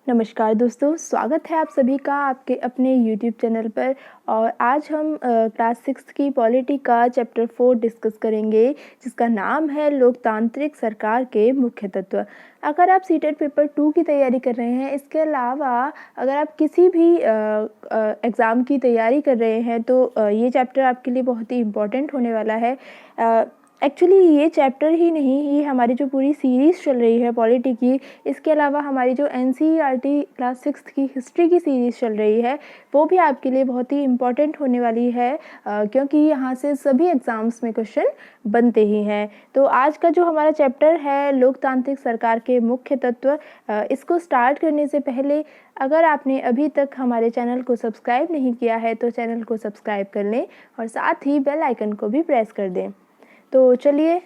नमस्कार दोस्तों, स्वागत है आप सभी का आपके अपने YouTube चैनल पर। और आज हम क्लास 6 की पॉलिटी का चैप्टर 4 डिस्कस करेंगे, जिसका नाम है लोकतांत्रिक सरकार के मुख्य तत्व। अगर आप सीटेट पेपर 2 की तैयारी कर रहे हैं, इसके अलावा अगर आप किसी भी एग्ज़ाम की तैयारी कर रहे हैं तो ये चैप्टर आपके लिए बहुत ही इम्पोर्टेंट होने वाला है। एक्चुअली ये चैप्टर ही नहीं, ये हमारी जो पूरी सीरीज़ चल रही है पॉलिटी की, इसके अलावा हमारी जो एनसीईआरटी क्लास 6 की हिस्ट्री की सीरीज़ चल रही है, वो भी आपके लिए बहुत ही इम्पॉर्टेंट होने वाली है, क्योंकि यहाँ से सभी एग्ज़ाम्स में क्वेश्चन बनते ही हैं। तो आज का जो हमारा चैप्टर है लोकतांत्रिक सरकार के मुख्य तत्व, इसको स्टार्ट करने से पहले अगर आपने अभी तक हमारे चैनल को सब्सक्राइब नहीं किया है तो चैनल को सब्सक्राइब कर लें और साथ ही बेल आइकन को भी प्रेस कर दें। तो चलिए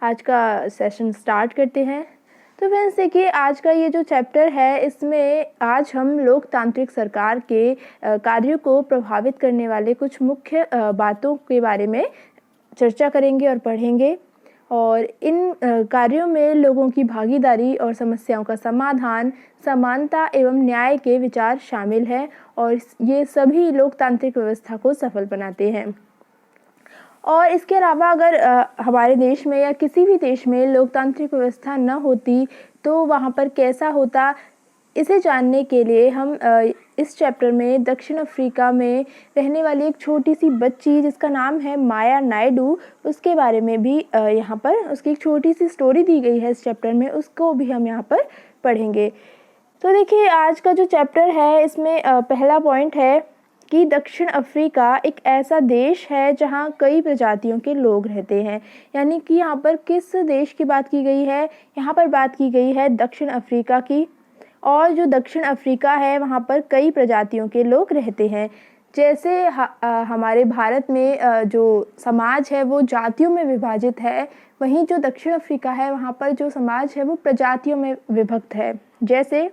आज का सेशन स्टार्ट करते हैं। तो फ्रेंड्स देखिए, आज का ये जो चैप्टर है, इसमें आज हम लोकतांत्रिक सरकार के कार्यों को प्रभावित करने वाले कुछ मुख्य बातों के बारे में चर्चा करेंगे और पढ़ेंगे। और इन कार्यों में लोगों की भागीदारी और समस्याओं का समाधान, समानता एवं न्याय के विचार शामिल हैं और ये सभी लोकतांत्रिक व्यवस्था को सफल बनाते हैं। और इसके अलावा अगर हमारे देश में या किसी भी देश में लोकतांत्रिक व्यवस्था न होती तो वहाँ पर कैसा होता, इसे जानने के लिए हम इस चैप्टर में दक्षिण अफ्रीका में रहने वाली एक छोटी सी बच्ची जिसका नाम है माया नायडू, उसके बारे में भी यहाँ पर उसकी एक छोटी सी स्टोरी दी गई है इस चैप्टर में, उसको भी हम यहाँ पर पढ़ेंगे। तो देखिए, आज का जो चैप्टर है इसमें पहला पॉइंट है कि दक्षिण अफ्रीका एक ऐसा देश है जहां कई प्रजातियों के लोग रहते हैं। यानी कि यहाँ पर किस देश की बात की गई है, यहाँ पर बात की गई है दक्षिण अफ्रीका की। और जो दक्षिण अफ्रीका है वहाँ पर कई प्रजातियों के लोग रहते हैं। जैसे हमारे भारत में जो समाज है वो जातियों में विभाजित है, वहीं जो दक्षिण अफ्रीका है वहाँ पर जो समाज है वो प्रजातियों में विभक्त है। जैसे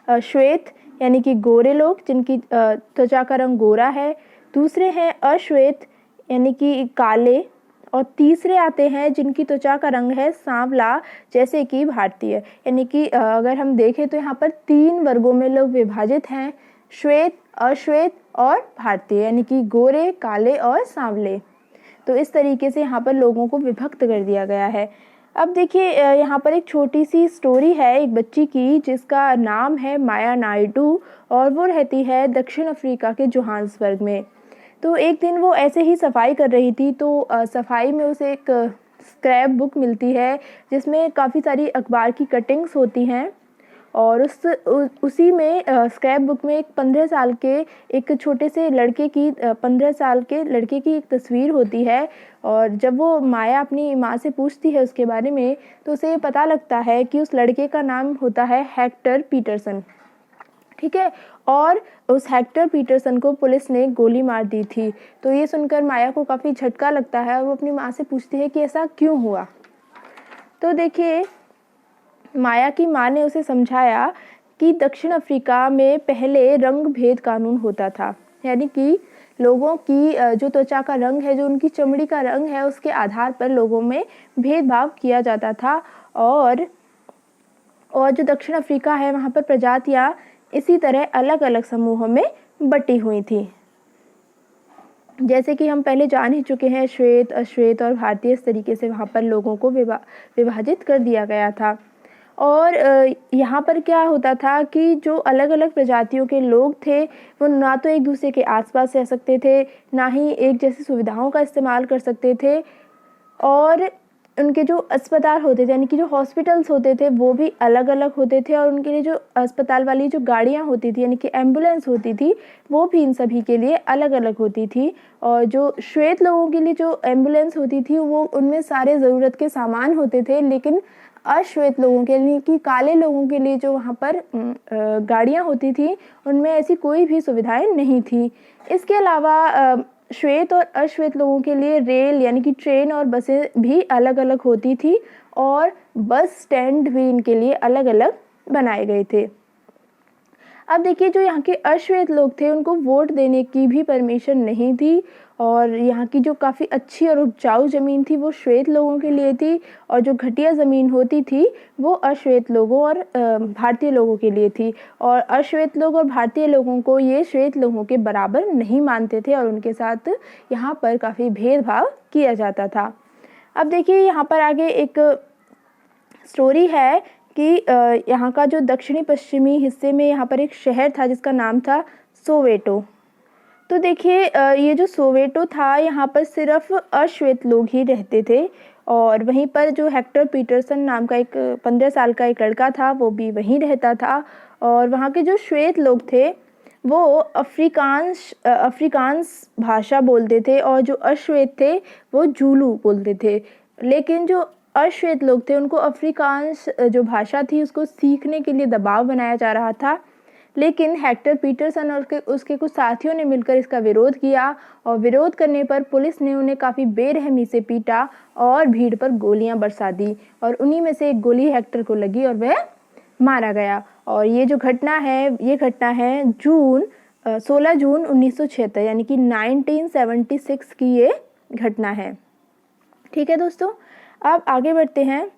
श्वेत यानी कि गोरे लोग जिनकी त्वचा का रंग गोरा है, दूसरे हैं अश्वेत यानी कि काले, और तीसरे आते हैं जिनकी त्वचा का रंग है सांवला जैसे कि भारतीय। यानी कि अगर हम देखें तो यहाँ पर 3 वर्गों में लोग विभाजित हैं, श्वेत, अश्वेत और भारतीय, यानी कि गोरे, काले और सांवले। तो इस तरीके से यहाँ पर लोगों को विभक्त कर दिया गया है। अब देखिए, यहाँ पर एक छोटी सी स्टोरी है एक बच्ची की जिसका नाम है माया नायडू और वो रहती है दक्षिण अफ्रीका के जोहान्सबर्ग में। तो एक दिन वो ऐसे ही सफाई कर रही थी, तो सफाई में उसे एक स्क्रैप बुक मिलती है जिसमें काफ़ी सारी अखबार की कटिंग्स होती हैं। और उसी में स्क्रैप बुक में एक 15 साल के एक छोटे से लड़के की 15 साल के लड़के की एक तस्वीर होती है। और जब वो माया अपनी माँ से पूछती है उसके बारे में तो उसे पता लगता है कि उस लड़के का नाम होता है हेक्टर पीटरसन। ठीक है, और उस हेक्टर पीटरसन को पुलिस ने गोली मार दी थी। तो ये सुनकर माया को काफ़ी झटका लगता है और वो अपनी माँ से पूछती है कि ऐसा क्यों हुआ। तो देखिए, माया की माँ ने उसे समझाया कि दक्षिण अफ्रीका में पहले रंग भेद कानून होता था। यानी कि लोगों की जो त्वचा का रंग है, जो उनकी चमड़ी का रंग है, उसके आधार पर लोगों में भेदभाव किया जाता था। और जो दक्षिण अफ्रीका है वहाँ पर प्रजातियाँ इसी तरह अलग अलग समूहों में बटी हुई थी। जैसे कि हम पहले जान ही चुके हैं, श्वेत, अश्वेत और भारतीय, इस तरीके से वहाँ पर लोगों को विभाजित कर दिया गया था। और यहाँ पर क्या होता था कि जो अलग अलग प्रजातियों के लोग थे वो ना तो एक दूसरे के आसपास रह सकते थे, ना ही एक जैसी सुविधाओं का इस्तेमाल कर सकते थे। और उनके जो अस्पताल होते थे, यानी कि जो हॉस्पिटल्स होते थे, वो भी अलग अलग होते थे। और उनके लिए जो अस्पताल वाली जो गाड़ियाँ होती थी, यानी कि एम्बुलेंस होती थी, वो भी इन सभी के लिए अलग अलग होती थी। और जो श्वेत लोगों के लिए जो एम्बुलेंस होती थी वो उनमें सारे ज़रूरत के सामान होते थे, लेकिन अश्वेत लोगों के लिए कि काले लोगों के लिए जो वहाँ पर गाड़ियाँ होती थी उनमें ऐसी कोई भी सुविधाएं नहीं थी। इसके अलावा श्वेत और अश्वेत लोगों के लिए रेल यानी कि ट्रेन और बसें भी अलग अलग होती थी और बस स्टैंड भी इनके लिए अलग अलग बनाए गए थे। अब देखिए जो यहाँ के अश्वेत लोग थे उनको वोट देने की भी परमिशन नहीं थी और यहाँ की जो काफ़ी अच्छी और उपजाऊ ज़मीन थी वो श्वेत लोगों के लिए थी और जो घटिया ज़मीन होती थी वो अश्वेत लोगों और भारतीय लोगों के लिए थी। और अश्वेत लोग और भारतीय लोगों को ये श्वेत लोगों के बराबर नहीं मानते थे और उनके साथ यहाँ पर काफ़ी भेदभाव किया जाता था। अब देखिए यहाँ पर आगे एक स्टोरी है कि यहाँ का जो दक्षिणी पश्चिमी हिस्से में यहाँ पर एक शहर था जिसका नाम था सोवेटो। तो देखिए ये जो सोवेटो था यहाँ पर सिर्फ अश्वेत लोग ही रहते थे और वहीं पर जो हेक्टर पीटरसन नाम का एक 15 साल का एक लड़का था वो भी वहीं रहता था। और वहाँ के जो श्वेत लोग थे वो अफ्रीकांस भाषा बोलते थे और जो अश्वेत थे वो जूलू बोलते थे। लेकिन जो अश्वेत लोग थे उनको अफ्रीकांस जो भाषा थी उसको सीखने के लिए दबाव बनाया जा रहा था, लेकिन हेक्टर पीटरसन और उसके कुछ साथियों ने मिलकर इसका विरोध किया और विरोध करने पर पुलिस ने उन्हें काफ़ी बेरहमी से पीटा और भीड़ पर गोलियां बरसा दी और उन्हीं में से एक गोली हेक्टर को लगी और वह मारा गया। और ये जो घटना है 16 जून 1976 यानी कि 1976 की ये घटना है। ठीक है दोस्तों, अब आगे बढ़ते हैं।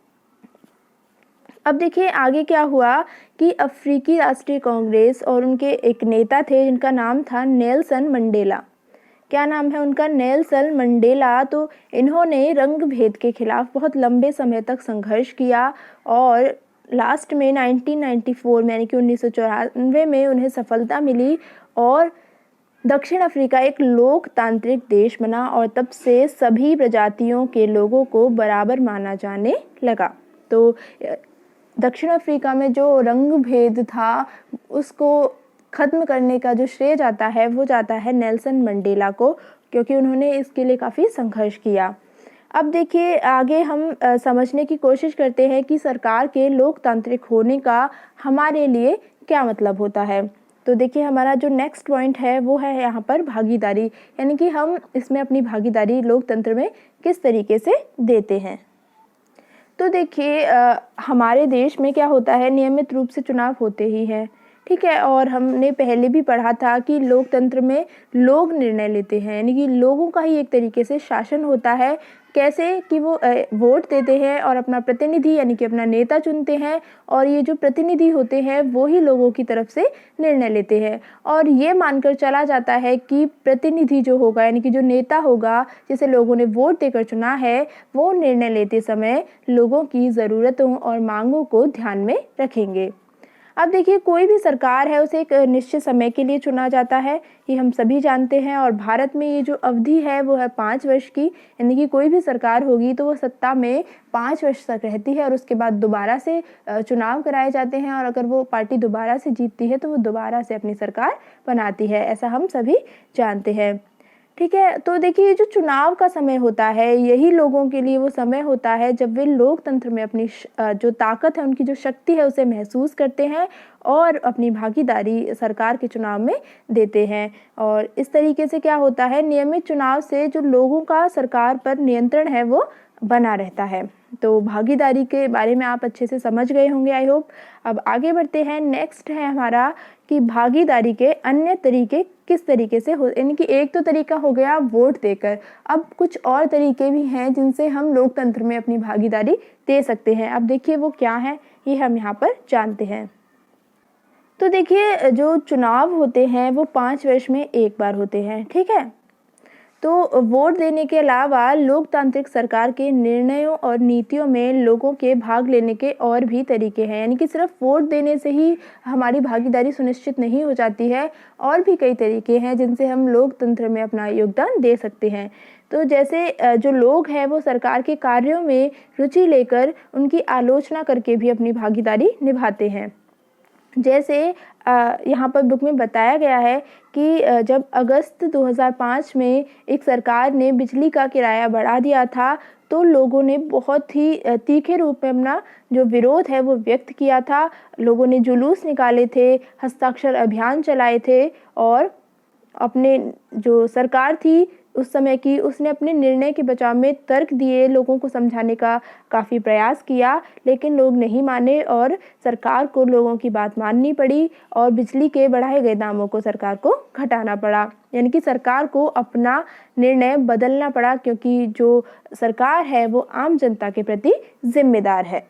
अब देखिए आगे क्या हुआ कि अफ्रीकी राष्ट्रीय कांग्रेस और उनके एक नेता थे जिनका नाम था नेल्सन मंडेला। क्या नाम है उनका? Nelson Mandela. तो इन्होंने रंग भेद के खिलाफ बहुत लंबे समय तक संघर्ष किया और लास्ट में 1994 में यानी कि 1994 में उन्हें सफलता मिली और दक्षिण अफ्रीका एक लोकतांत्रिक देश बना और तब से सभी प्रजातियों के लोगों को बराबर माना जाने लगा। तो दक्षिण अफ्रीका में जो रंग भेद था उसको ख़त्म करने का जो श्रेय जाता है वो जाता है नेल्सन मंडेला को, क्योंकि उन्होंने इसके लिए काफ़ी संघर्ष किया। अब देखिए आगे हम समझने की कोशिश करते हैं कि सरकार के लोकतांत्रिक होने का हमारे लिए क्या मतलब होता है। तो देखिए हमारा जो नेक्स्ट पॉइंट है वो है यहाँ पर भागीदारी, यानी कि हम इसमें अपनी भागीदारी लोकतंत्र में किस तरीके से देते हैं। तो देखिए हमारे देश में क्या होता है, नियमित रूप से चुनाव होते ही हैं, ठीक है। और हमने पहले भी पढ़ा था कि लोकतंत्र में लोग निर्णय लेते हैं, यानी कि लोगों का ही एक तरीके से शासन होता है। कैसे कि वो वोट देते हैं और अपना प्रतिनिधि यानी कि अपना नेता चुनते हैं और ये जो प्रतिनिधि होते हैं वो ही लोगों की तरफ से निर्णय लेते हैं। और ये मानकर चला जाता है कि प्रतिनिधि जो होगा यानी कि जो नेता होगा जिसे लोगों ने वोट देकर चुना है वो निर्णय लेते समय लोगों की ज़रूरतों और मांगों को ध्यान में रखेंगे। अब देखिए कोई भी सरकार है उसे एक निश्चित समय के लिए चुना जाता है, ये हम सभी जानते हैं। और भारत में ये जो अवधि है वो है 5 वर्ष की, यानी कि कोई भी सरकार होगी तो वो सत्ता में 5 वर्ष तक रहती है और उसके बाद दोबारा से चुनाव कराए जाते हैं और अगर वो पार्टी दोबारा से जीतती है तो वो दोबारा से अपनी सरकार बनाती है, ऐसा हम सभी जानते हैं, ठीक है। तो देखिए जो चुनाव का समय होता है यही लोगों के लिए वो समय होता है जब वे लोकतंत्र में अपनी जो ताकत है, उनकी जो शक्ति है उसे महसूस करते हैं और अपनी भागीदारी सरकार के चुनाव में देते हैं। और इस तरीके से क्या होता है, नियमित चुनाव से जो लोगों का सरकार पर नियंत्रण है वो बना रहता है। तो भागीदारी के बारे में आप अच्छे से समझ गए होंगे आई होप। अब आगे बढ़ते हैं। नेक्स्ट है हमारा कि भागीदारी के अन्य तरीके किस तरीके से हो, यानी कि एक तो तरीका हो गया वोट देकर, अब कुछ और तरीके भी हैं जिनसे हम लोकतंत्र में अपनी भागीदारी दे सकते हैं। अब देखिए वो क्या है, ये हम यहाँ पर जानते हैं। तो देखिए जो चुनाव होते हैं वो 5 वर्ष में एक बार होते हैं, ठीक है। तो वोट देने के अलावा लोकतांत्रिक सरकार के निर्णयों और नीतियों में लोगों के भाग लेने के और भी तरीके हैं, यानी कि सिर्फ वोट देने से ही हमारी भागीदारी सुनिश्चित नहीं हो जाती है, और भी कई तरीके हैं जिनसे हम लोकतंत्र में अपना योगदान दे सकते हैं। तो जैसे जो लोग हैं वो सरकार के कार्यों में रुचि लेकर उनकी आलोचना करके भी अपनी भागीदारी निभाते हैं। जैसे यहाँ पर बुक में बताया गया है कि जब अगस्त 2005 में एक सरकार ने बिजली का किराया बढ़ा दिया था तो लोगों ने बहुत ही तीखे रूप में अपना जो विरोध है वो व्यक्त किया था। लोगों ने जुलूस निकाले थे, हस्ताक्षर अभियान चलाए थे और अपने जो सरकार थी उस समय की, उसने अपने निर्णय के बचाव में तर्क दिए, लोगों को समझाने का काफ़ी प्रयास किया, लेकिन लोग नहीं माने और सरकार को लोगों की बात माननी पड़ी और बिजली के बढ़ाए गए दामों को सरकार को घटाना पड़ा। यानी कि सरकार को अपना निर्णय बदलना पड़ा, क्योंकि जो सरकार है वो आम जनता के प्रति ज़िम्मेदार है।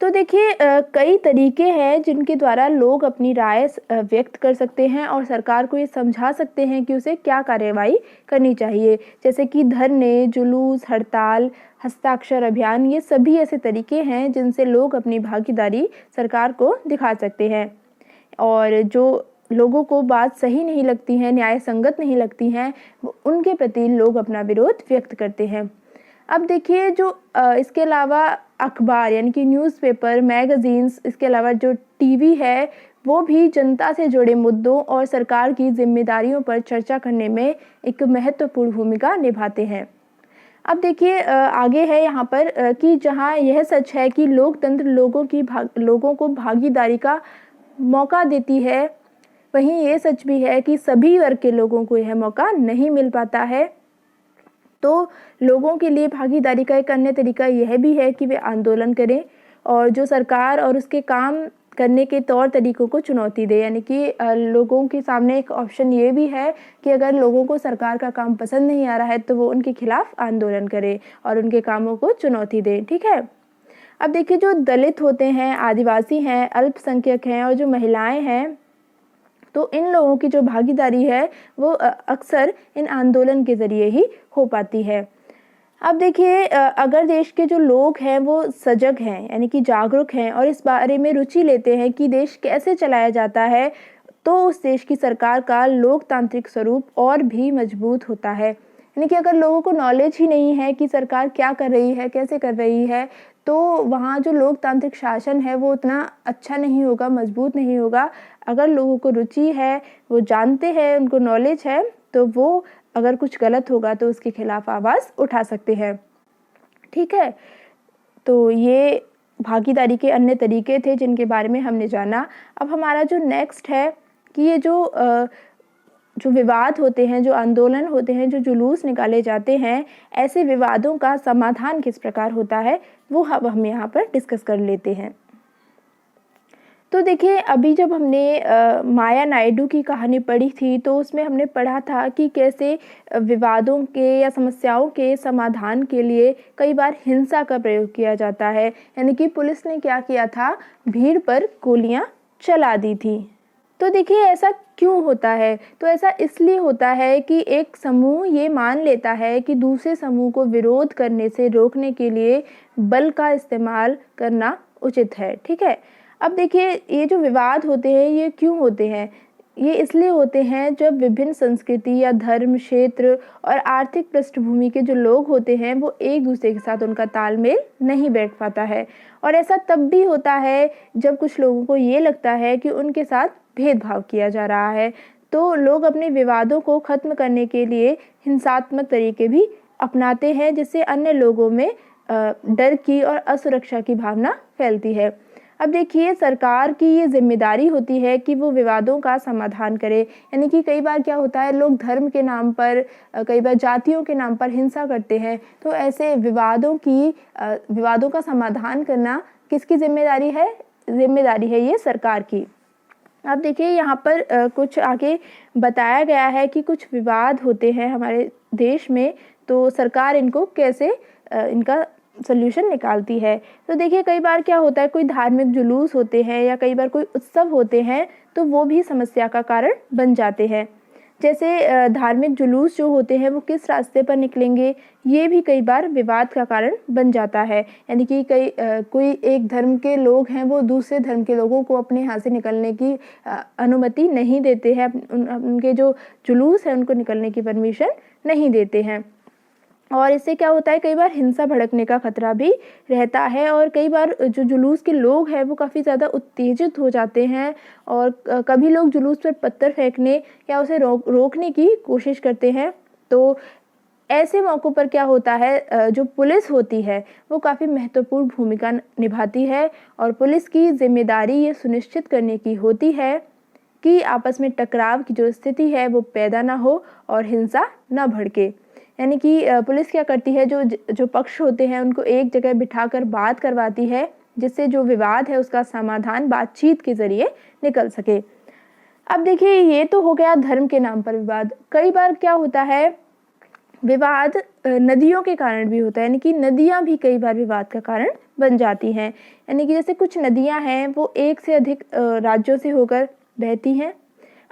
तो देखिए कई तरीके हैं जिनके द्वारा लोग अपनी राय व्यक्त कर सकते हैं और सरकार को ये समझा सकते हैं कि उसे क्या कार्रवाई करनी चाहिए। जैसे कि धरने, जुलूस, हड़ताल, हस्ताक्षर अभियान, ये सभी ऐसे तरीके हैं जिनसे लोग अपनी भागीदारी सरकार को दिखा सकते हैं। और जो लोगों को बात सही नहीं लगती है, न्याय संगत नहीं लगती हैं, उनके प्रति लोग अपना विरोध व्यक्त करते हैं। अब देखिए जो इसके अलावा अखबार यानी कि न्यूज़पेपर, मैगज़ीन्स, इसके अलावा जो टीवी है, वो भी जनता से जुड़े मुद्दों और सरकार की ज़िम्मेदारियों पर चर्चा करने में एक महत्वपूर्ण भूमिका निभाते हैं। अब देखिए आगे है यहाँ पर कि जहाँ यह सच है कि लोकतंत्र लोगों को भागीदारी का मौका देती है, वहीं ये सच भी है कि सभी वर्ग के लोगों को यह मौका नहीं मिल पाता है। तो लोगों के लिए भागीदारी का एक अन्य तरीका यह भी है कि वे आंदोलन करें और जो सरकार और उसके काम करने के तौर तरीकों को चुनौती दें। यानी कि लोगों के सामने एक ऑप्शन ये भी है कि अगर लोगों को सरकार का काम पसंद नहीं आ रहा है तो वो उनके खिलाफ आंदोलन करें और उनके कामों को चुनौती दें। ठीक है। अब देखिए जो दलित होते हैं, आदिवासी हैं, अल्पसंख्यक हैं और जो महिलाएं हैं, तो इन लोगों की जो भागीदारी है वो अक्सर इन आंदोलन के ज़रिए ही हो पाती है। अब देखिए अगर देश के जो लोग हैं वो सजग हैं, यानी कि जागरूक हैं और इस बारे में रुचि लेते हैं कि देश कैसे चलाया जाता है, तो उस देश की सरकार का लोकतांत्रिक स्वरूप और भी मजबूत होता है। यानी कि अगर लोगों को नॉलेज ही नहीं है कि सरकार क्या कर रही है, कैसे कर रही है, तो वहाँ जो लोकतांत्रिक शासन है वो उतना अच्छा नहीं होगा, मजबूत नहीं होगा। अगर लोगों को रुचि है, वो जानते हैं, उनको नॉलेज है, तो वो अगर कुछ गलत होगा तो उसके खिलाफ आवाज़ उठा सकते हैं। ठीक है। तो ये भागीदारी के अन्य तरीके थे जिनके बारे में हमने जाना। अब हमारा जो नेक्स्ट है कि ये जो विवाद होते हैं, जो आंदोलन होते हैं, जो जुलूस निकाले जाते हैं, ऐसे विवादों का समाधान किस प्रकार होता है, वो हम यहाँ पर डिस्कस कर लेते हैं। तो देखिए अभी जब हमने माया नायडू की कहानी पढ़ी थी तो उसमें हमने पढ़ा था कि कैसे विवादों के या समस्याओं के समाधान के लिए कई बार हिंसा का प्रयोग किया जाता है। यानी कि पुलिस ने क्या किया था, भीड़ पर गोलियां चला दी थी। तो देखिए ऐसा क्यों होता है, तो ऐसा इसलिए होता है कि एक समूह ये मान लेता है कि दूसरे समूह को विरोध करने से रोकने के लिए बल का इस्तेमाल करना उचित है। ठीक है। अब देखिए ये जो विवाद होते हैं ये क्यों होते हैं, ये इसलिए होते हैं जब विभिन्न संस्कृति या धर्म, क्षेत्र और आर्थिक पृष्ठभूमि के जो लोग होते हैं वो एक दूसरे के साथ उनका तालमेल नहीं बैठ पाता है। और ऐसा तब भी होता है जब कुछ लोगों को ये लगता है कि उनके साथ भेदभाव किया जा रहा है, तो लोग अपने विवादों को ख़त्म करने के लिए हिंसात्मक तरीके भी अपनाते हैं, जिससे अन्य लोगों में डर की और असुरक्षा की भावना फैलती है। अब देखिए सरकार की ये जिम्मेदारी होती है कि वो विवादों का समाधान करे। यानी कि कई बार क्या होता है, लोग धर्म के नाम पर, कई बार जातियों के नाम पर हिंसा करते हैं, तो ऐसे विवादों का समाधान करना किसकी जिम्मेदारी है? जिम्मेदारी है ये सरकार की। अब देखिए यहाँ पर कुछ आगे बताया गया है कि कुछ विवाद होते हैं हमारे देश में, तो सरकार इनको कैसे इनका सॉल्यूशन निकालती है। तो देखिए कई बार क्या होता है, कोई धार्मिक जुलूस होते हैं या कई बार कोई उत्सव होते हैं, तो वो भी समस्या का कारण बन जाते हैं। जैसे धार्मिक जुलूस जो होते हैं वो किस रास्ते पर निकलेंगे, ये भी कई बार विवाद का कारण बन जाता है। यानी कि कोई एक धर्म के लोग हैं वो दूसरे धर्म के लोगों को अपने यहाँ से निकलने की अनुमति नहीं देते हैं, उनके जो जुलूस है उनको निकलने की परमिशन नहीं देते हैं। और इससे क्या होता है, कई बार हिंसा भड़कने का खतरा भी रहता है और कई बार जो जुलूस के लोग हैं वो काफ़ी ज़्यादा उत्तेजित हो जाते हैं और कभी लोग जुलूस पर पत्थर फेंकने या उसे रोकने की कोशिश करते हैं। तो ऐसे मौक़ों पर क्या होता है, जो पुलिस होती है वो काफ़ी महत्वपूर्ण भूमिका निभाती है और पुलिस की जिम्मेदारी ये सुनिश्चित करने की होती है कि आपस में टकराव की जो स्थिति है वो पैदा ना हो और हिंसा ना भड़के। यानी कि पुलिस क्या करती है, जो पक्ष होते हैं उनको एक जगह बिठाकर बात करवाती है, जिससे जो विवाद है उसका समाधान बातचीत के ज़रिए निकल सके। अब देखिए, ये तो हो गया धर्म के नाम पर विवाद। कई बार क्या होता है, विवाद नदियों के कारण भी होता है, यानी कि नदियाँ भी कई बार विवाद का कारण बन जाती हैं। यानी कि जैसे कुछ नदियाँ हैं वो एक से अधिक राज्यों से होकर बहती हैं।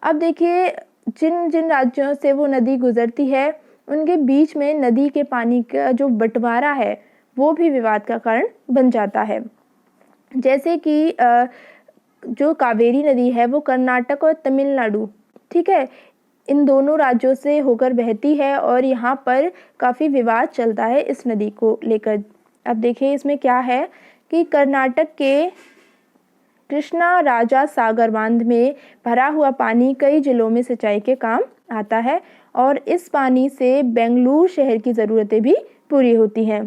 अब देखिए, जिन जिन राज्यों से वो नदी गुजरती है उनके बीच में नदी के पानी का जो बंटवारा है वो भी विवाद का कारण बन जाता है। जैसे कि जो कावेरी नदी है वो कर्नाटक और तमिलनाडु, ठीक है, इन दोनों राज्यों से होकर बहती है और यहाँ पर काफ़ी विवाद चलता है इस नदी को लेकर। अब देखिए इसमें क्या है कि कर्नाटक के कृष्णा राजा सागर बांध में भरा हुआ पानी कई जिलों में सिंचाई के काम आता है और इस पानी से बेंगलुरु शहर की ज़रूरतें भी पूरी होती हैं।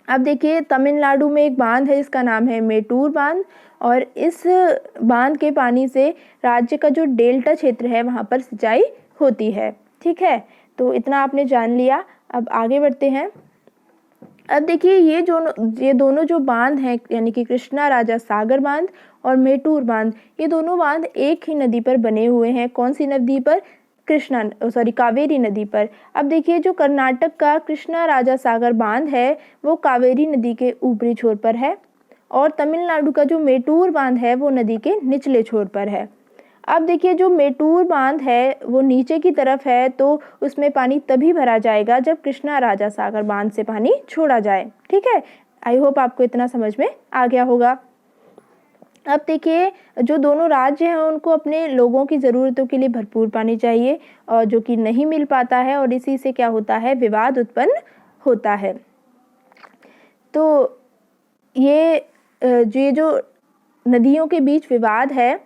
अब देखिए, तमिलनाडु में एक बांध है, इसका नाम है मेटूर बांध, और इस बांध के पानी से राज्य का जो डेल्टा क्षेत्र है वहाँ पर सिंचाई होती है। ठीक है, तो इतना आपने जान लिया। अब आगे बढ़ते हैं। अब देखिए, ये दोनों जो बांध हैं, यानी कि कृष्णा राजा सागर बांध और मेटूर बांध, ये दोनों बांध एक ही नदी पर बने हुए हैं। कौन सी नदी पर? कावेरी नदी पर। अब देखिए, जो कर्नाटक का कृष्णा राजा सागर बांध है वो कावेरी नदी के ऊपरी छोर पर है और तमिलनाडु का जो मेटूर बांध है वो नदी के निचले छोर पर है। अब देखिए, जो मेटूर बांध है वो नीचे की तरफ है, तो उसमें पानी तभी भरा जाएगा जब कृष्णा राजा सागर बांध से पानी छोड़ा जाए। ठीक है, आई होप आपको इतना समझ में आ गया होगा। अब देखिए, जो दोनों राज्य हैं उनको अपने लोगों की ज़रूरतों के लिए भरपूर पानी चाहिए और जो कि नहीं मिल पाता है, और इसी से क्या होता है, विवाद उत्पन्न होता है। तो ये जो नदियों के बीच विवाद है,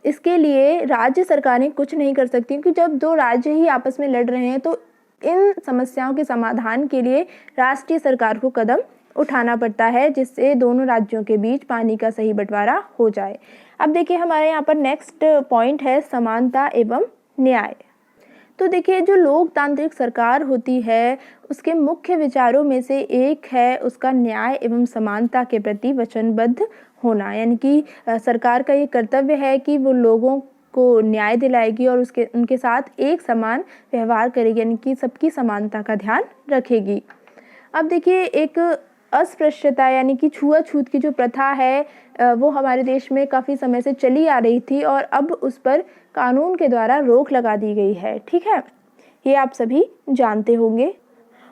इसके लिए राज्य सरकारें कुछ नहीं कर सकती, क्योंकि जब दो राज्य ही आपस में लड़ रहे हैं तो इन समस्याओं के समाधान के लिए राष्ट्रीय सरकार को कदम उठाना पड़ता है, जिससे दोनों राज्यों के बीच पानी का सही बंटवारा हो जाए। अब देखिए, हमारे यहाँ पर नेक्स्ट पॉइंट है समानता एवं न्याय। तो देखिए, जो लोकतांत्रिक सरकार होती है उसके मुख्य विचारों में से एक है उसका न्याय एवं समानता के प्रति वचनबद्ध होना। यानी कि सरकार का ये कर्तव्य है कि वो लोगों को न्याय दिलाएगी और उनके साथ एक समान व्यवहार करेगी, यानी कि सबकी समानता का ध्यान रखेगी। अब देखिए, एक अस्पृश्यता यानी कि छुआछूत की जो प्रथा है वो हमारे देश में काफ़ी समय से चली आ रही थी और अब उस पर कानून के द्वारा रोक लगा दी गई है। ठीक है, ये आप सभी जानते होंगे।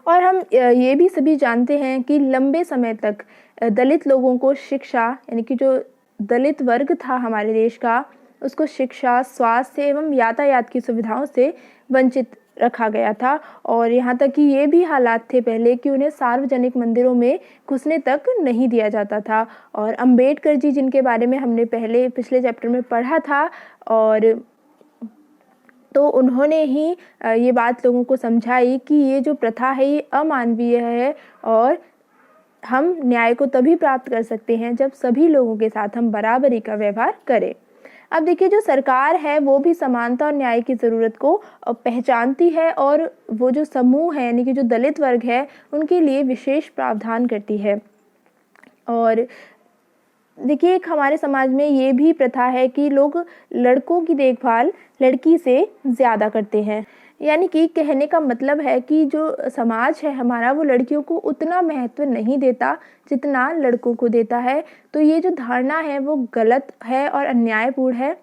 और हम ये भी सभी जानते हैं कि लंबे समय तक दलित लोगों को शिक्षा, यानी कि जो दलित वर्ग था हमारे देश का, उसको शिक्षा, स्वास्थ्य एवं यातायात की सुविधाओं से वंचित रखा गया था। और यहाँ तक कि ये भी हालात थे पहले कि उन्हें सार्वजनिक मंदिरों में घुसने तक नहीं दिया जाता था। और अंबेडकर जी, जिनके बारे में हमने पिछले चैप्टर में पढ़ा था, और तो उन्होंने ही ये बात लोगों को समझाई कि ये जो प्रथा है ये अमानवीय है और हम न्याय को तभी प्राप्त कर सकते हैं जब सभी लोगों के साथ हम बराबरी का व्यवहार करें। अब देखिए, जो सरकार है वो भी समानता और न्याय की ज़रूरत को पहचानती है और वो जो समूह है, यानी कि जो दलित वर्ग है, उनके लिए विशेष प्रावधान करती है। और देखिए, एक हमारे समाज में ये भी प्रथा है कि लोग लड़कों की देखभाल लड़की से ज़्यादा करते हैं। यानी कि कहने का मतलब है कि जो समाज है हमारा वो लड़कियों को उतना महत्व नहीं देता जितना लड़कों को देता है। तो ये जो धारणा है वो गलत है और अन्यायपूर्ण है।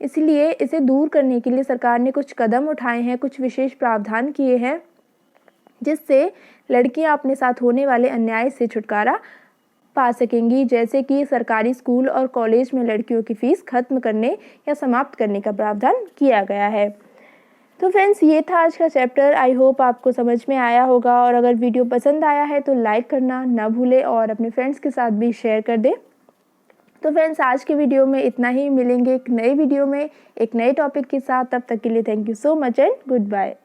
इसलिए इसे दूर करने के लिए सरकार ने कुछ कदम उठाए हैं, कुछ विशेष प्रावधान किए हैं, जिससे लड़कियां अपने साथ होने वाले अन्याय से छुटकारा पा सकेंगी। जैसे कि सरकारी स्कूल और कॉलेज में लड़कियों की फ़ीस खत्म करने या समाप्त करने का प्रावधान किया गया है। तो फ्रेंड्स, ये था आज का चैप्टर। आई होप आपको समझ में आया होगा, और अगर वीडियो पसंद आया है तो लाइक करना ना भूलें और अपने फ्रेंड्स के साथ भी शेयर कर दें। तो फ्रेंड्स, आज के वीडियो में इतना ही। मिलेंगे एक नए वीडियो में एक नए टॉपिक के साथ। तब तक के लिए thank you so much and good bye.